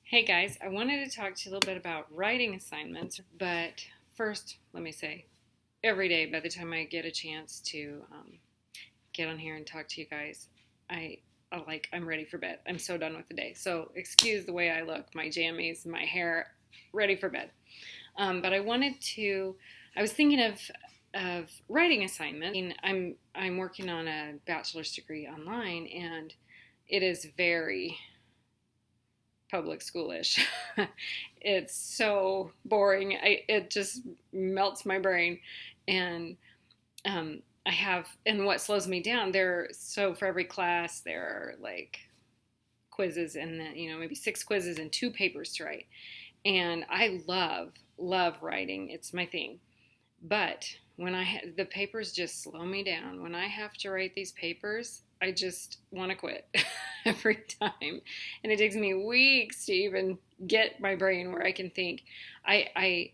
Hey guys, I wanted to talk to you a little bit about writing assignments, but first, let me say, every day by the time I get a chance to get on here and talk to you guys, I I'm ready for bed. I'm so done with the day. So excuse the way I look, my jammies, my hair, ready for bed. But I was thinking of writing assignment. I'm working on a bachelor's degree online, and it is very public schoolish. It's so boring. It just melts my brain. And and what slows me down, for every class, there are like quizzes and then, maybe six quizzes and two papers to write. And I love writing. It's my thing. But the papers just slow me down. When I have to write these papers, I just want to quit every time, and it takes me weeks to even get my brain where I can think. I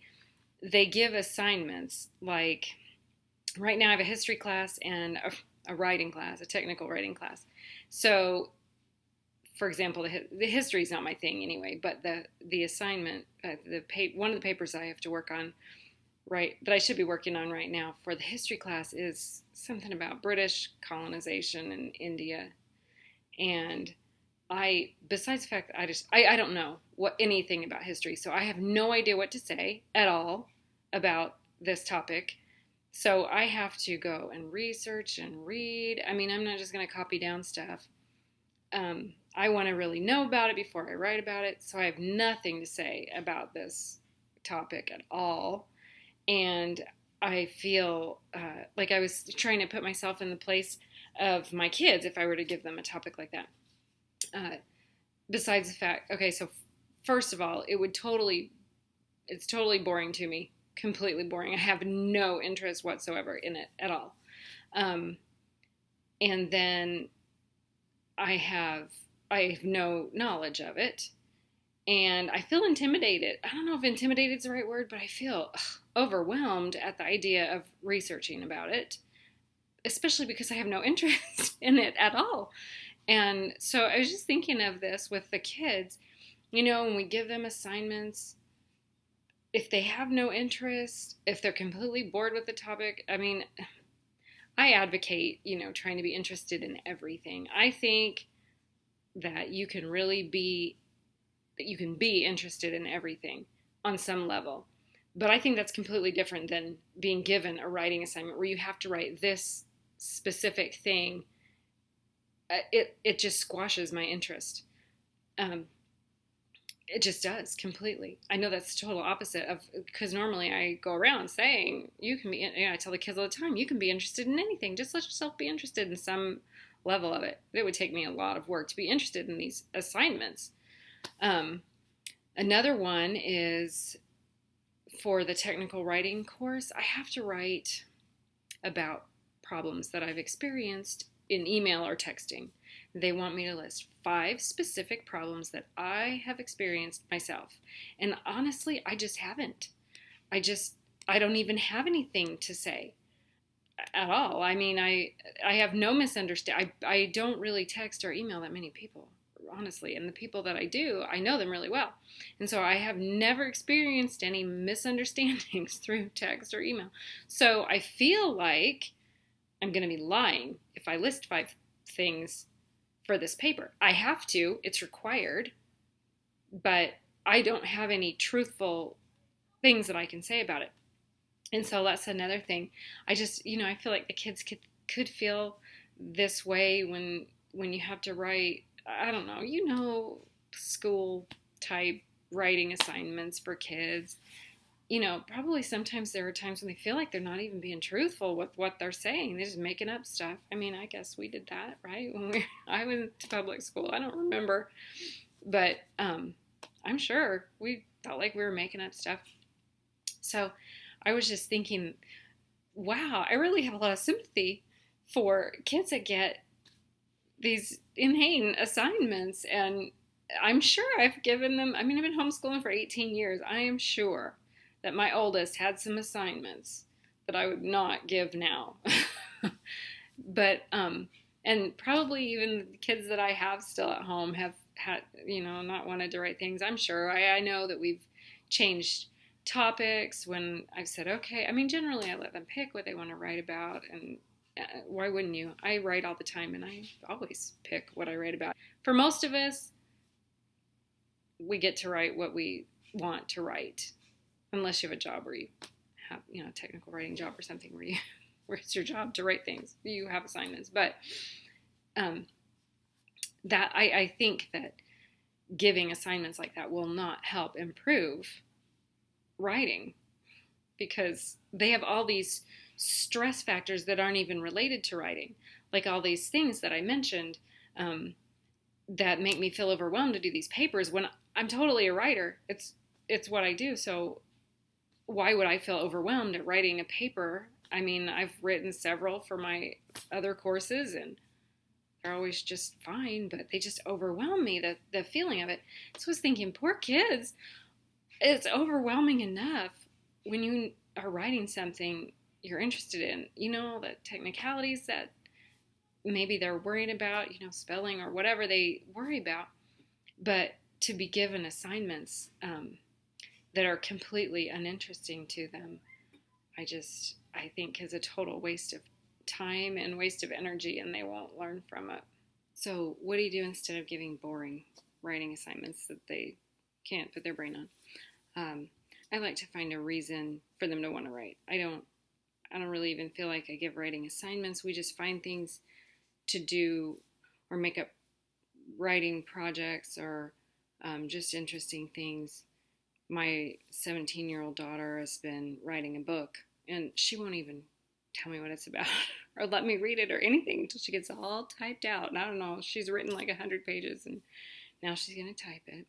They give assignments like right now I have a history class and a writing class, a technical writing class. So, for example, the history is not my thing anyway, but the assignment, one of the papers I have to work on right that I should be working on right now for the history class is something about British colonization in India. And besides the fact that I don't know anything about history, so I have no idea what to say at all about this topic. So I have to go and research and read. I mean, I'm not just going to copy down stuff. I want to really know about it before I write about it. So I have nothing to say about this topic at all. And I feel like I was trying to put myself in the place of my kids if I were to give them a topic like that. Uh, Besides the fact, okay, so first of all, it's totally boring to me, completely boring. I have no interest whatsoever in it at all. Um, and then I have no knowledge of it, and I feel intimidated. I don't know if intimidated is the right word, but I feel overwhelmed at the idea of researching about it, especially because I have no interest in it at all. And so I was just thinking of this with the kids. When we give them assignments, if they have no interest, if they're completely bored with the topic, I mean, I advocate, trying to be interested in everything. I think that you can be interested in everything on some level. But I think that's completely different than being given a writing assignment where you have to write this specific thing. It just squashes my interest. Um, it just does completely. I know that's the total opposite of, because normally I go around saying you can be. I tell the kids all the time, you can be interested in anything. Just let yourself be interested in some level of it. It would take me a lot of work to be interested in these assignments. Um, Another one is for the technical writing course. I have to write about problems that I've experienced in email or texting. They want me to list 5 specific problems that I have experienced myself. And honestly, I just haven't. I don't even have anything to say at all. I mean, I have no misunderstanding. I don't really text or email that many people, honestly. And the people that I do, I know them really well. And so I have never experienced any misunderstandings through text or email. So I feel like I'm going to be lying if I list 5 things for this paper. I have to, it's required, but I don't have any truthful things that I can say about it. And so that's another thing. I just, I feel like the kids could feel this way when you have to write, I don't know, school type writing assignments for kids. Probably sometimes there are times when they feel like they're not even being truthful with what they're saying. They're just making up stuff. I mean, I guess we did that, right? I went to public school. I don't remember, but I'm sure we felt like we were making up stuff. So I was just thinking, wow, I really have a lot of sympathy for kids that get these inane assignments. And I'm sure I've given them, I mean, I've been homeschooling for 18 years. I am sure that my oldest had some assignments that I would not give now. But, and probably even the kids that I have still at home had, not wanted to write things. I'm sure. I know that we've changed topics when I've said, okay. I mean, generally I let them pick what they want to write about, and why wouldn't you? I write all the time, and I always pick what I write about. For most of us, we get to write what we want to write, unless you have a job where you have, a technical writing job or something where where it's your job to write things. You have assignments, but that I think that giving assignments like that will not help improve writing, because they have all these stress factors that aren't even related to writing, like all these things that I mentioned, that make me feel overwhelmed to do these papers when I'm totally a writer. It's what I do. So why would I feel overwhelmed at writing a paper? I mean, I've written several for my other courses, and they're always just fine, but they just overwhelm me, the feeling of it. So I was thinking, poor kids, it's overwhelming enough when you are writing something you're interested in, the technicalities that maybe they're worried about, spelling or whatever they worry about. But to be given assignments that are completely uninteresting to them, I think is a total waste of time and waste of energy, and they won't learn from it. So what do you do instead of giving boring writing assignments that they can't put their brain on? I like to find a reason for them to want to write. I don't really even feel like I give writing assignments. We just find things to do or make up writing projects, or just interesting things. My 17-year-old daughter has been writing a book, and she won't even tell me what it's about or let me read it or anything until she gets all typed out. And I don't know, she's written like 100 pages, and now she's going to type it.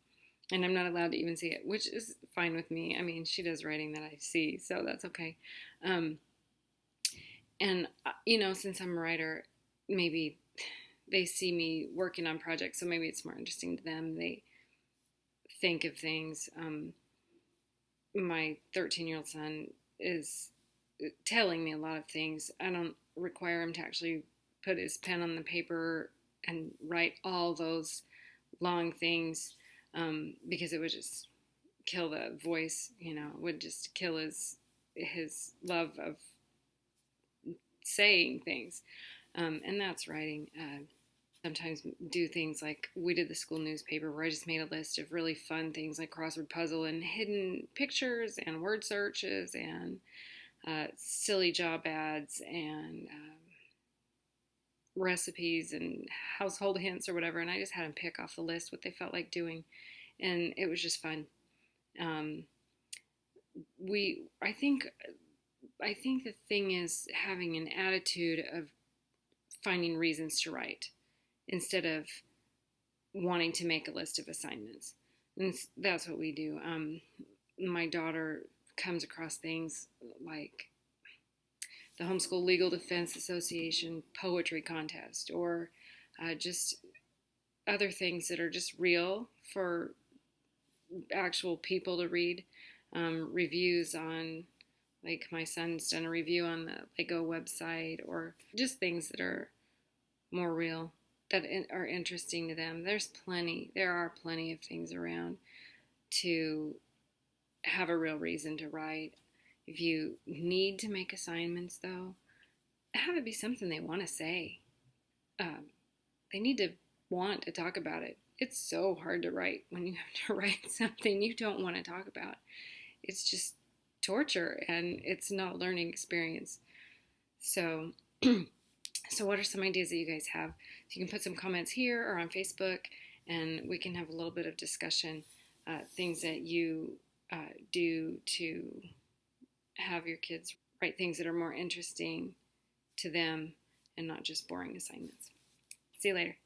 And I'm not allowed to even see it, which is fine with me. I mean, she does writing that I see, so that's okay. And, since I'm a writer, maybe they see me working on projects, so maybe it's more interesting to them. They think of things. My 13-year-old son is telling me a lot of things. I don't require him to actually put his pen on the paper and write all those long things, because it would just kill the voice, it would just kill his love of saying things, and that's writing. Sometimes do things like we did the school newspaper, where I just made a list of really fun things like crossword puzzle and hidden pictures and word searches and silly job ads and recipes and household hints or whatever, and I just had them pick off the list what they felt like doing, and it was just fun. I think the thing is having an attitude of finding reasons to write instead of wanting to make a list of assignments. And that's what we do. My daughter comes across things like the Homeschool Legal Defense Association poetry contest, or just other things that are just real for actual people to read. Reviews on, like my son's done a review on the Lego website, or just things that are more real, that are interesting to them. There are plenty of things around to have a real reason to write. If you need to make assignments, though, have it be something they want to say. They need to want to talk about it. It's so hard to write when you have to write something you don't want to talk about. It's just torture, and it's not a learning experience. So, so what are some ideas that you guys have? So you can put some comments here or on Facebook, and we can have a little bit of discussion. Things that you do to have your kids write things that are more interesting to them and not just boring assignments. See you later.